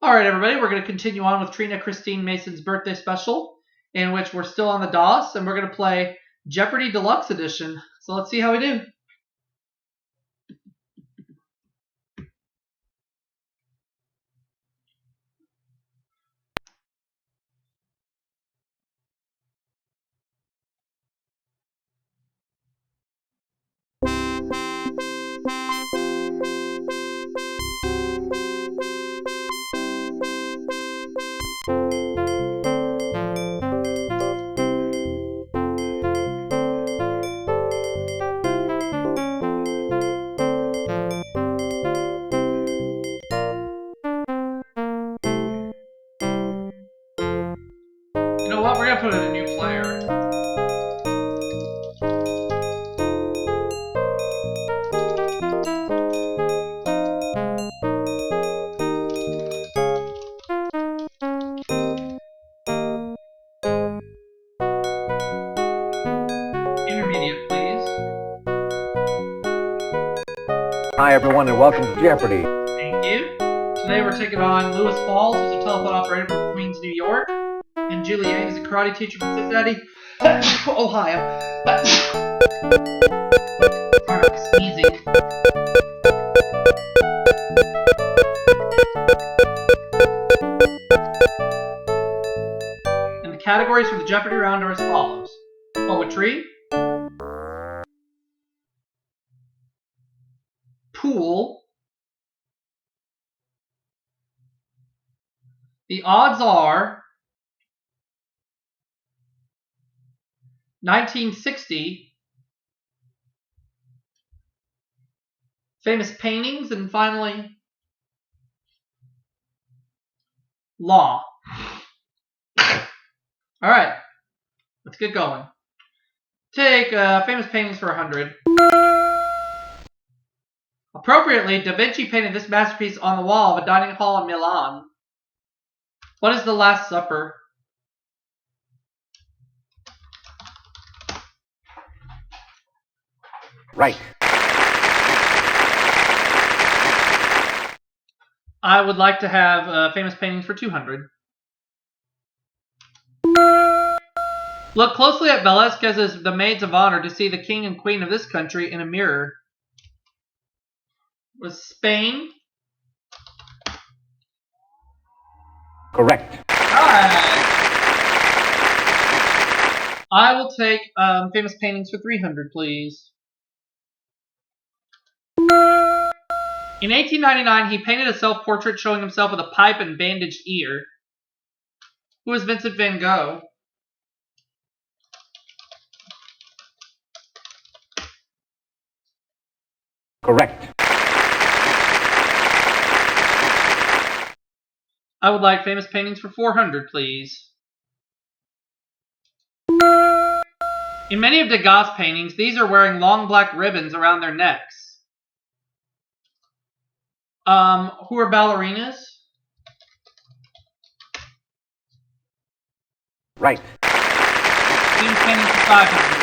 All right, everybody, we're going to continue on with Trina Christine Mason's birthday special, in which we're still on the DOS, and we're going to play Jeopardy Deluxe Edition. So let's see how we do. You know what? We're going to put in a new player. Intermediate, please. Hi, everyone, and welcome to Jeopardy! Thank you. Today we're taking on Lewis Falls, who's a telephone operator from Queens, New York, and Julie Yang is a karate teacher from Cincinnati, Ohio. Sorry about sneezing. And the categories for the Jeopardy round are as follows: poetry, pool. The odds are 1960, famous paintings, and finally law. All right, let's get going. Take famous paintings for 100. Appropriately, Da Vinci painted this masterpiece on the wall of a dining hall in Milan. What is The Last Supper? Right. I would like to have famous paintings for 200. Look closely at Velasquez's The Maids of Honor to see the king and queen of this country in a mirror. Was Spain? Correct. Alright. I will take famous paintings for 300, please. In 1899, he painted a self-portrait showing himself with a pipe and bandaged ear. Who is Vincent van Gogh? Correct. I would like famous paintings for 400, please. In many of Degas' paintings, these are wearing long black ribbons around their necks. Who are ballerinas? Right. Famous paintings for 500.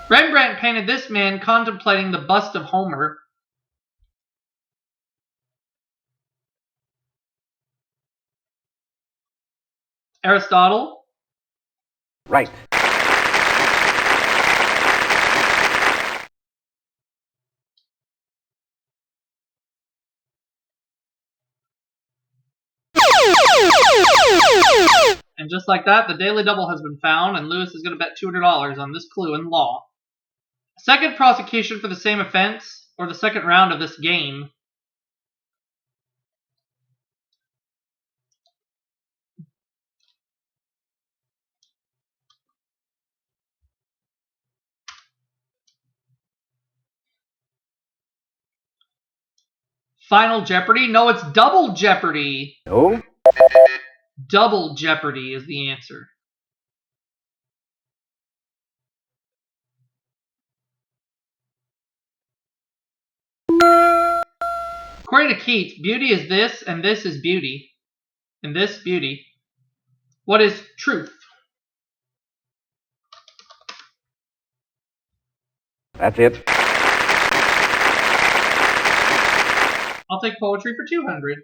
Rembrandt painted this man contemplating the bust of Homer. Aristotle? Right. And just like that, the daily double has been found, and Lewis is going to bet $200 on this clue in law. A second prosecution for the same offense, or the second round of this game. Final Jeopardy? No, it's Double Jeopardy. No. Double Jeopardy is the answer. According to Keats, beauty is this, and this is beauty. And this, beauty. What is truth? That's it. I'll take poetry for 200.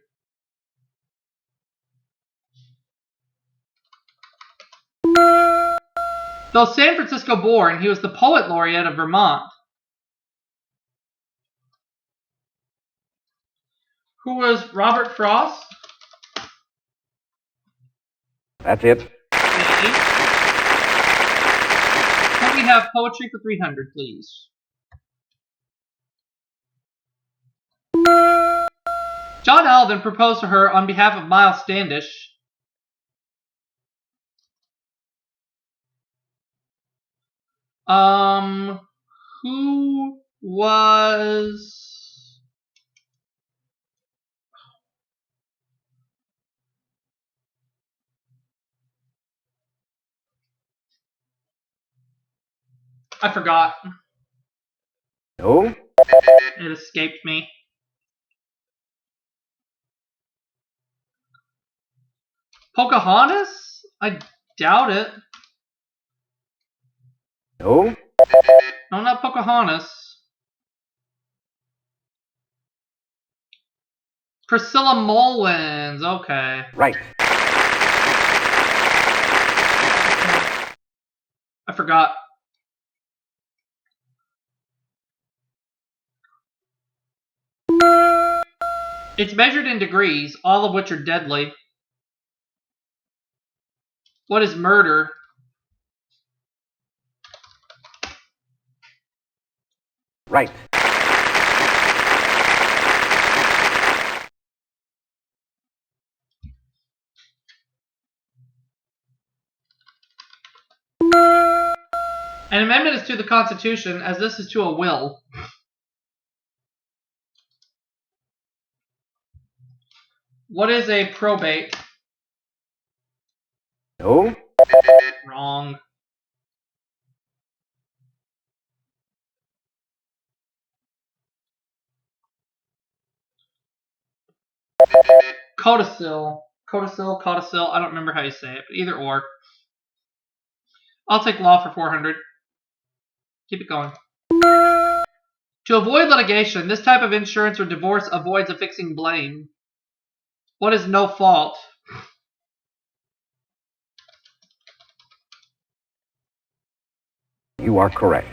Though San Francisco born, he was the poet laureate of Vermont. Who was Robert Frost? That's it. Okay. Can we have poetry for 300, please? John Alden proposed to her on behalf of Miles Standish. Who was... I forgot. No. It escaped me. Pocahontas? I doubt it. No. No, not Pocahontas. Priscilla Mullins. Okay. Right. I forgot. It's measured in degrees, all of which are deadly. What is murder? Right. An amendment is to the Constitution, as this is to a will. What is a probate? No. Wrong. Codicil. Codicil. I don't remember how you say it, but either or. I'll take law for 400. Keep it going. To avoid litigation, this type of insurance or divorce avoids affixing blame. What is no fault? You are correct.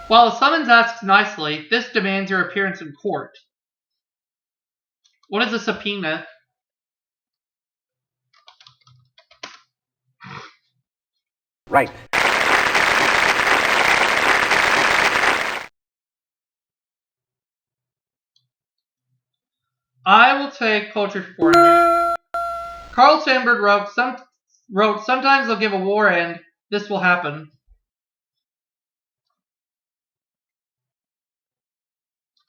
While a summons asks nicely, this demands your appearance in court. What is a subpoena? Right. I will take poetry for 400. Carl Sandburg wrote, sometimes they'll give a war end. This will happen.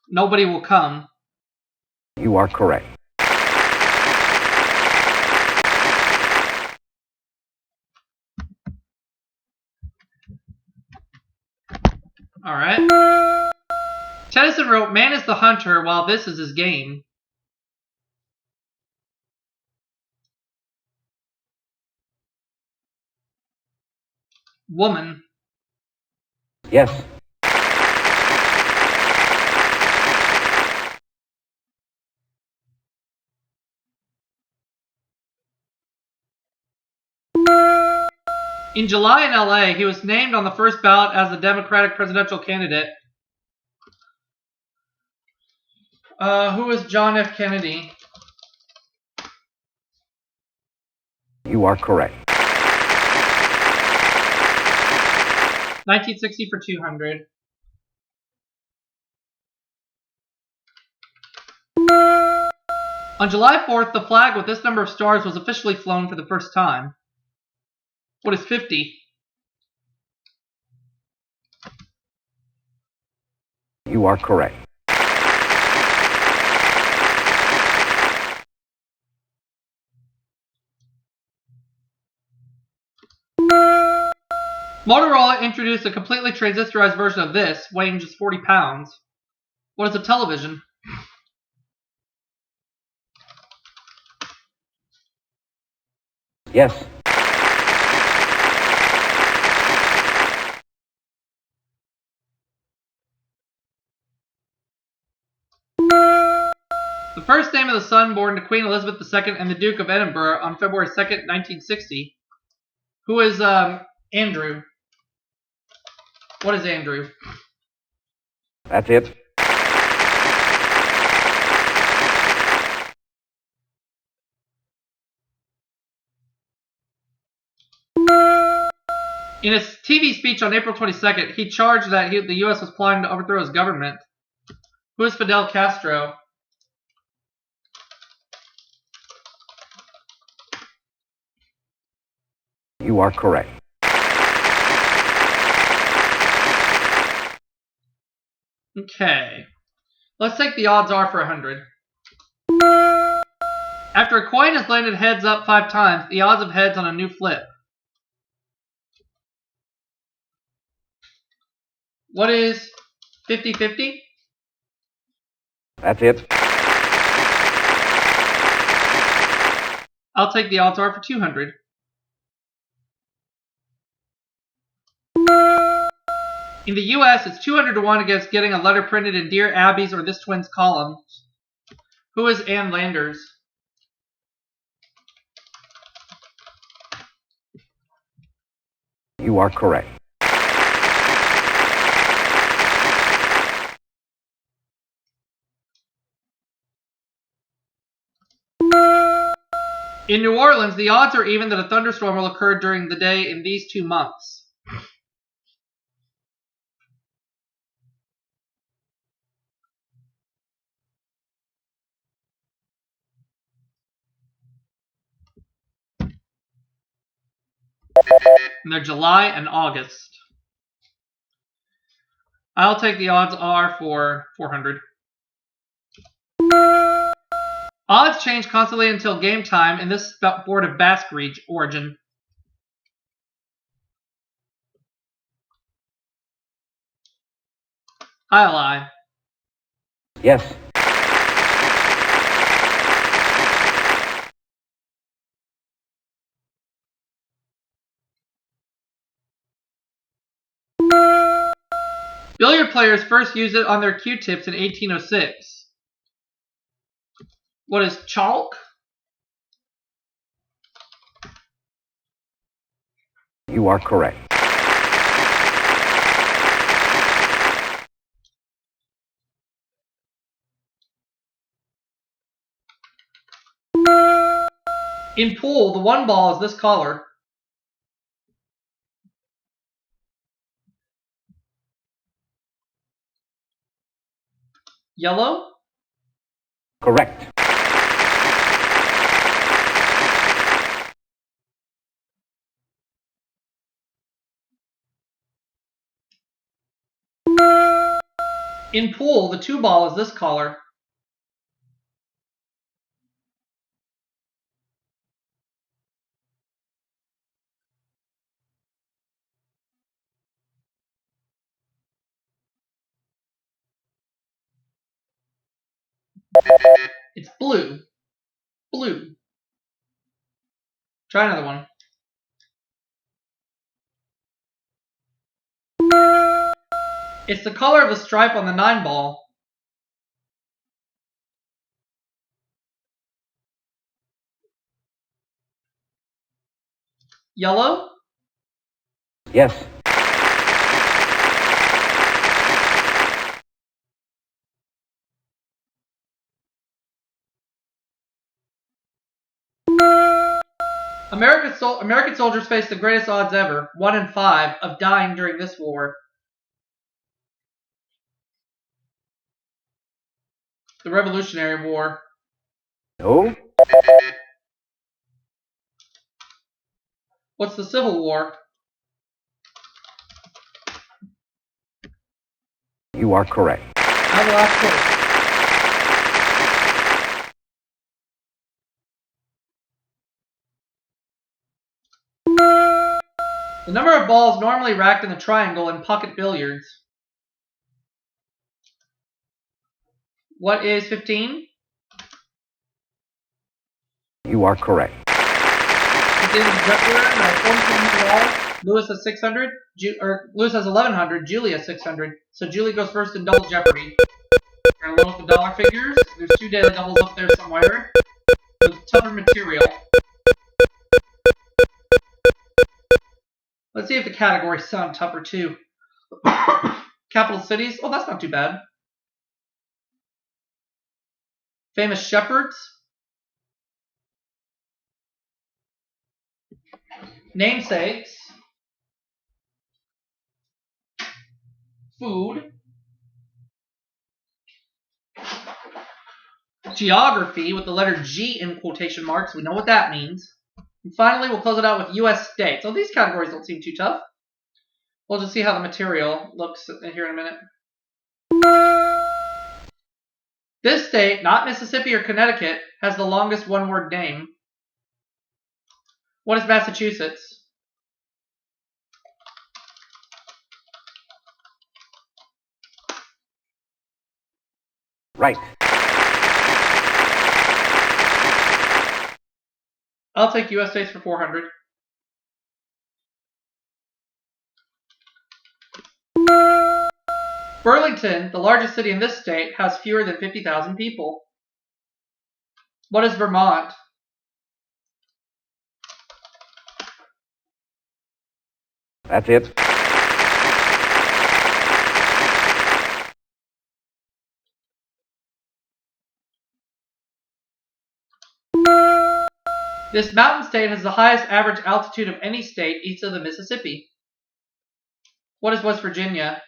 Nobody will come. You are correct. Alright. Tennyson wrote, man is the hunter while this is his game. Woman. Yes. In July in LA, he was named on the first ballot as the Democratic presidential candidate. Who was John F. Kennedy? You are correct. 1960 for 200. On July 4th, the flag with this number of stars was officially flown for the first time. What is 50? You are correct. Motorola introduced a completely transistorized version of this, weighing just 40 pounds. What is a television? Yes. The first name of the son born to Queen Elizabeth II and the Duke of Edinburgh on February 2nd, 1960. Who is Andrew? What is Andrew? That's it. In his TV speech on April 22nd, he charged that the U.S. was plotting to overthrow his government. Who is Fidel Castro? You are correct. Okay. Let's take the odds are for 100. After a coin has landed heads up 5 times, the odds of heads on a new flip. What is 50-50? That's it. I'll take the odds are for 200. In the U.S., it's 200 to 1 against getting a letter printed in Dear Abby's or This Twins column. Who is Ann Landers? You are correct. In New Orleans, the odds are even that a thunderstorm will occur during the day in these 2 months. And they're July and August. I'll take the odds are for 400. Odds change constantly until game time in this board of Basque origin. I'll lie. Yes. Billiard players first used it on their Q-tips in 1806. What is chalk? You are correct. In pool, the 1 ball is this color. Yellow? Correct. In pool, the 2 ball is this color. It's blue. Blue. Try another one. It's the color of the stripe on the 9 ball. Yellow? Yes. American soldiers faced the greatest odds ever, 1 in 5, of dying during this war. The Revolutionary War. No. What's the Civil War? You are correct. I will ask first. The number of balls normally racked in the triangle in pocket billiards. What is 15? You are correct. The David Jeopardy at $4,700. Lewis has 600. Lewis has 1,100. Julie has 600. So Julie goes first in double Jeopardy. We're gonna load up the dollar figures. There's 2 daily doubles up there somewhere with tougher material. Let's see if the categories sound tougher too. Capital cities. Oh, that's not too bad. Famous shepherds. Namesakes. Food. Geography with the letter G in quotation marks. We know what that means. And finally, we'll close it out with U.S. states. Oh, these categories don't seem too tough. We'll just see how the material looks here in a minute. This state, not Mississippi or Connecticut, has the longest one-word name. What is Massachusetts? Right. I'll take U.S. states for 400. Burlington, the largest city in this state, has fewer than 50,000 people. What is Vermont? That's it. This mountain state has the highest average altitude of any state east of the Mississippi. What is West Virginia?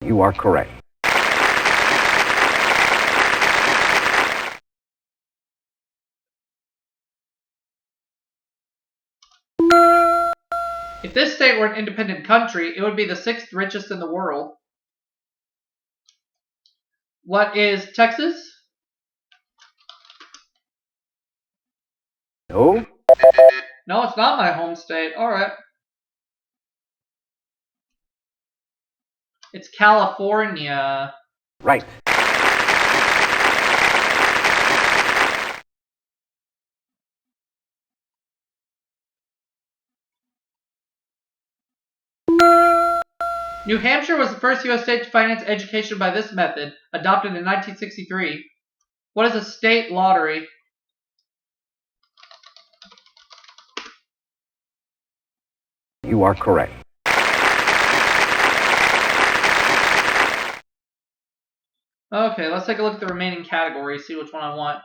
You are correct. If this state were an independent country, it would be the 6th richest in the world. What is Texas? No. No, it's not my home state. All right. It's California. Right. New Hampshire was the first U.S. state to finance education by this method, adopted in 1963. What is a state lottery? You are correct. Okay, let's take a look at the remaining categories, see which one I want.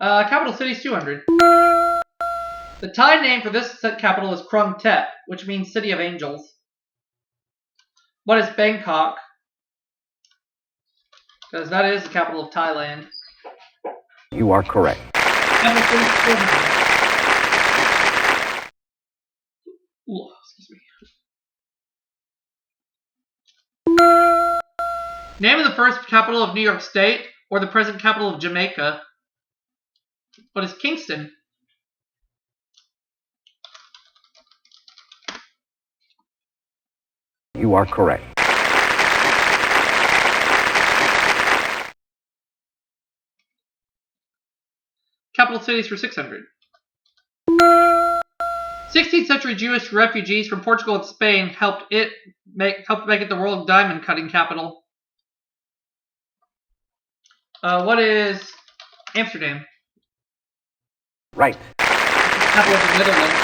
Capital cities, 200. The Thai name for this capital is Krung Thep, which means City of Angels. What is Bangkok? Because that is the capital of Thailand. You are correct. Capital cities, 400. Ooh, excuse me. Name of the first capital of New York State, or the present capital of Jamaica. What is Kingston? You are correct. Capital cities for 600. 16th century Jewish refugees from Portugal and Spain helped make it the world diamond cutting capital. What is Amsterdam? Right. Capital of the Netherlands.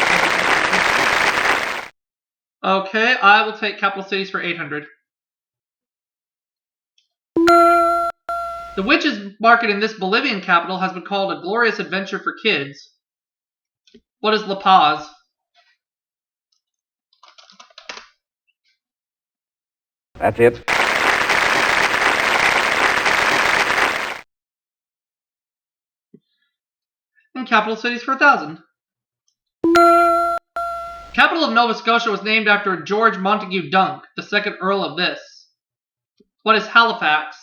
Okay, I will take capital cities for 800. The witches market in this Bolivian capital has been called a glorious adventure for kids. What is La Paz? That's it. And capital cities for 1,000. Capital of Nova Scotia was named after George Montague Dunk, the 2nd Earl of this. What is Halifax?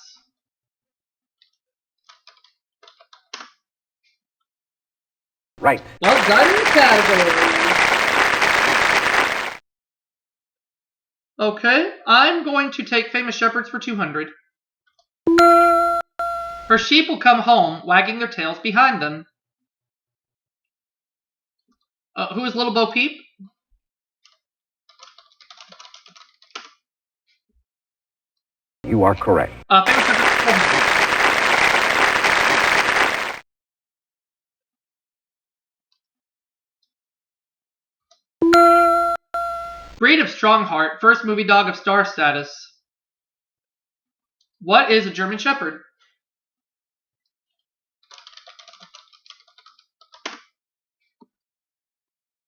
Right. Well done in the category. Okay, I'm going to take Famous Shepherds for 200. Her sheep will come home, wagging their tails behind them. Who is Little Bo Peep? You are correct. Famous shepherd. Breed of strong heart, first movie dog of star status. What is a German Shepherd?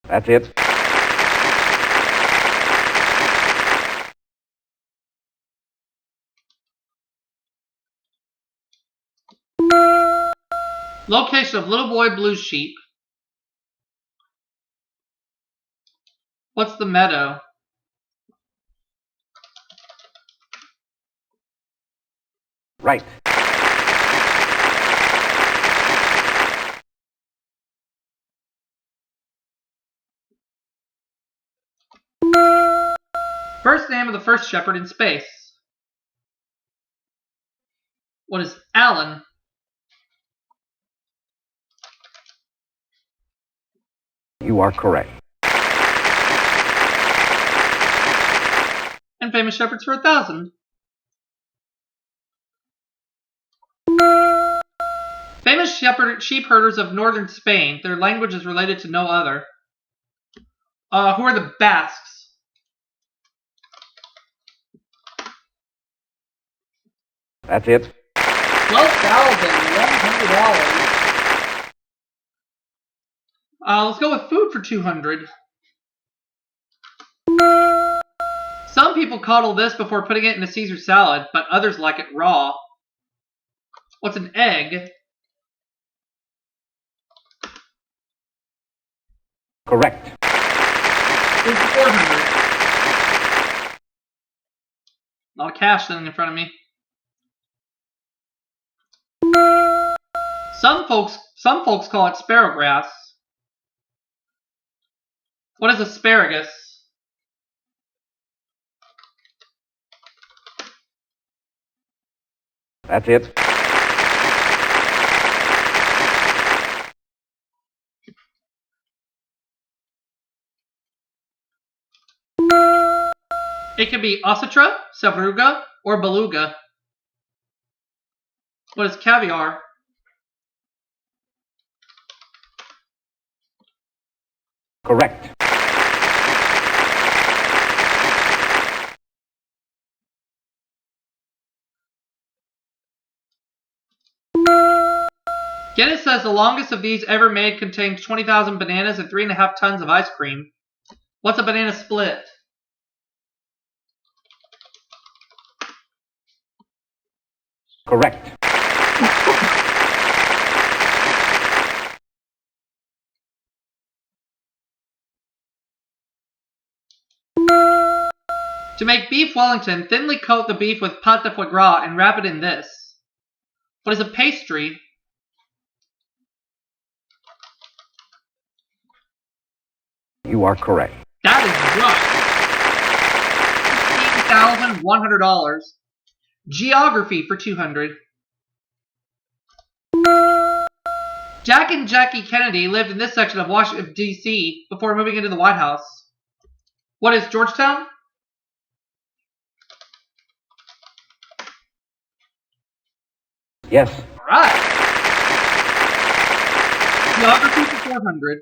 That's it. Location of Little Boy Blue Sheep. What's the meadow? Right. First name of the first shepherd in space. What is Alan? You are correct. And famous shepherds for 1,000. Famous sheep herders of northern Spain. Their language is related to no other. Who are the Basques? That's it. $12,100. Let's go with food for 200. Some people coddle this before putting it in a Caesar salad, but others like it raw. What's an egg? Correct. Food for 400. A lot of cash sitting in front of me. Some folks call it sparrowgrass. What is asparagus? That's it. It can be ossatra, savruga, or beluga. What is caviar? Correct. Guinness says the longest of these ever made contained 20,000 bananas and 3.5 tons of ice cream. What's a banana split? Correct. To make beef Wellington, thinly coat the beef with pâte de foie gras and wrap it in this. What is a pastry? You are correct. That is right. $15,100. Geography for 200. Jack and Jackie Kennedy lived in this section of Washington, D.C. before moving into the White House. What is Georgetown? Yes. All right. Geography for 400.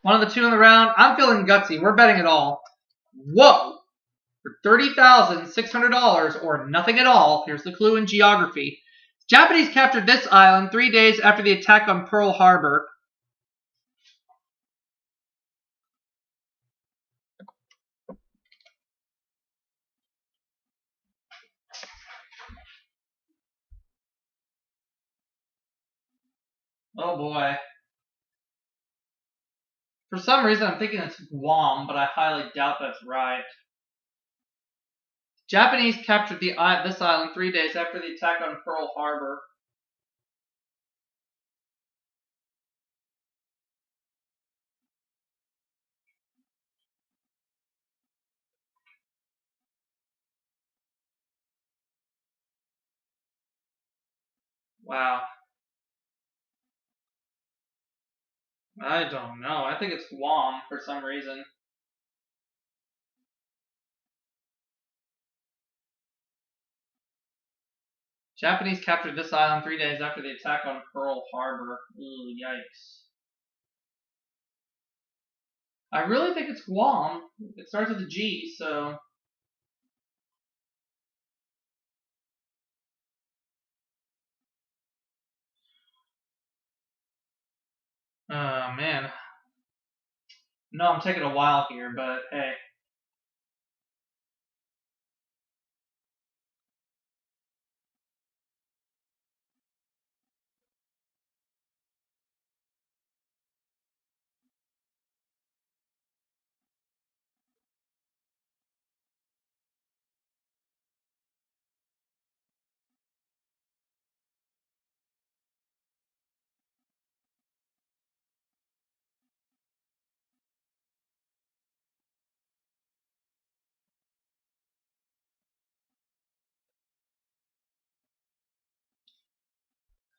One of the two in the round. I'm feeling gutsy. We're betting it all. Whoa. For $30,600 or nothing at all, here's the clue in geography. Japanese captured this island 3 days after the attack on Pearl Harbor. Oh boy. For some reason, I'm thinking it's Guam, but I highly doubt that's right. Japanese captured this island 3 days after the attack on Pearl Harbor. Wow. I don't know. I think it's Guam for some reason. Japanese captured this island 3 days after the attack on Pearl Harbor. Ooh, yikes. I really think it's Guam. It starts with a G, so... Oh, man. No, I'm taking a while here, but hey.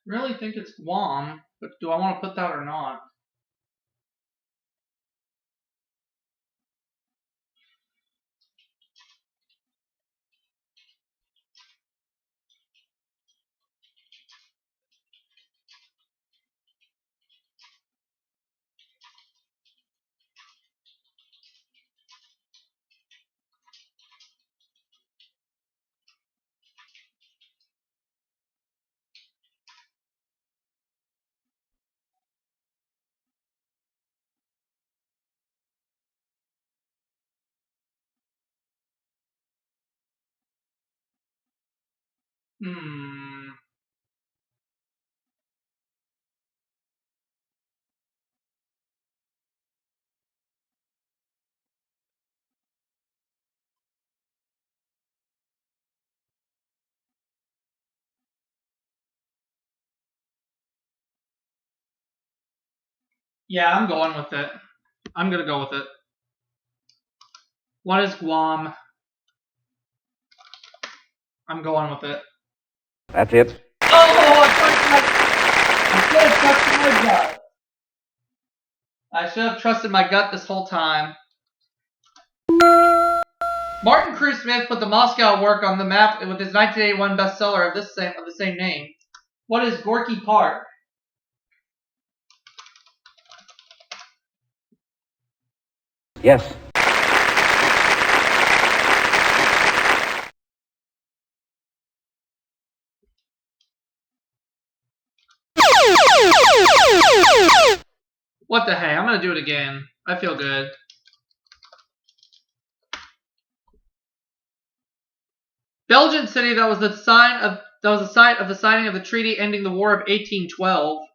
Really think it's Guam, but do I want to put that or not? Yeah, I'm going with it. I'm going to go with it. What is Guam? I'm going with it. That's it. Oh, I should have trusted my gut this whole time. Martin Cruz Smith put the Moscow work on the map with his 1981 bestseller of the same name. What is Gorky Park? Yes. What the hey? I'm gonna do it again. I feel good. Belgian city that was the site of the signing of the treaty ending the War of 1812.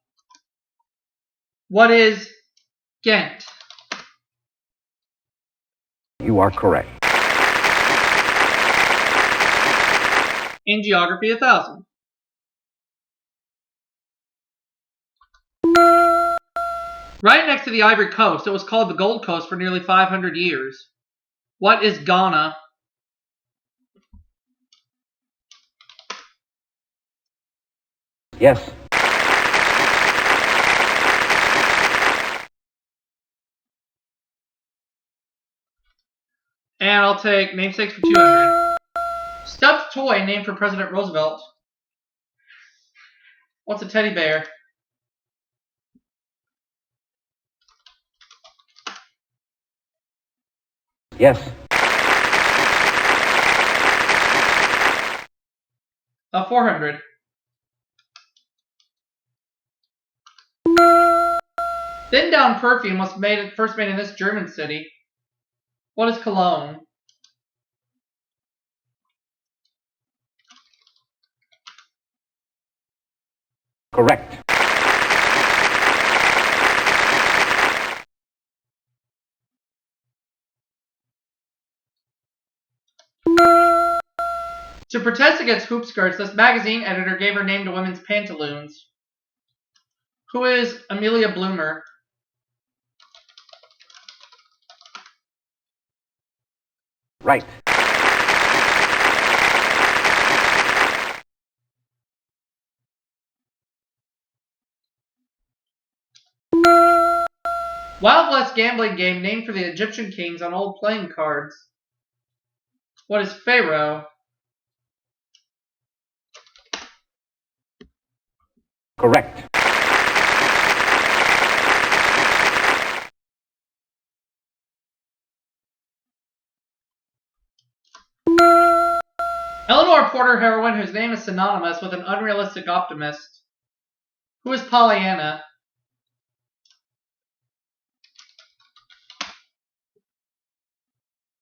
What is Ghent? You are correct. In geography, 1,000. Right next to the Ivory Coast, it was called the Gold Coast for nearly 500 years. What is Ghana? Yes. And I'll take namesakes for 200. Stuffed toy named for President Roosevelt. What's a teddy bear? Yes. 400. Thin down perfume was first made in this German city. What is cologne? Correct. To protest against hoop skirts, this magazine editor gave her name to women's pantaloons. Who is Amelia Bloomer? Right. Wild West gambling game named for the Egyptian kings on old playing cards. What is Pharaoh? Correct. Eleanor Porter heroine whose name is synonymous with an unrealistic optimist. Who is Pollyanna?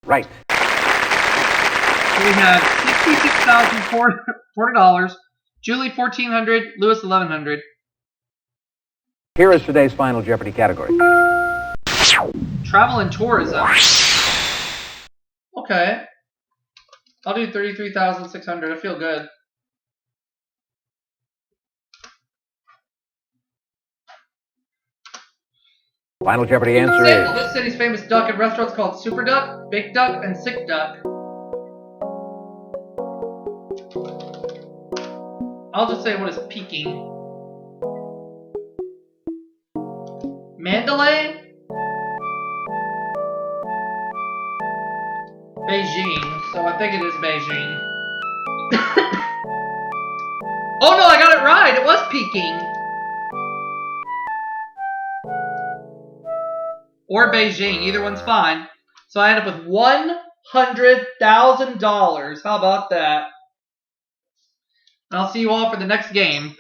Right. So we have $66,040. Julie $1,400. Lewis $1,100. Here is today's final Jeopardy category. Travel and tourism. Okay. I'll do 33,600. I feel good. Final Jeopardy answer Example, is this city's famous duck in restaurants called Super Duck, Big Duck, and Sick Duck. I'll just say what is Peking. Mandalay? Beijing. So I think it is Beijing. Oh no, I got it right. It was Peking. Or Beijing. Either one's fine. So I end up with $100,000. How about that? And I'll see you all for the next game.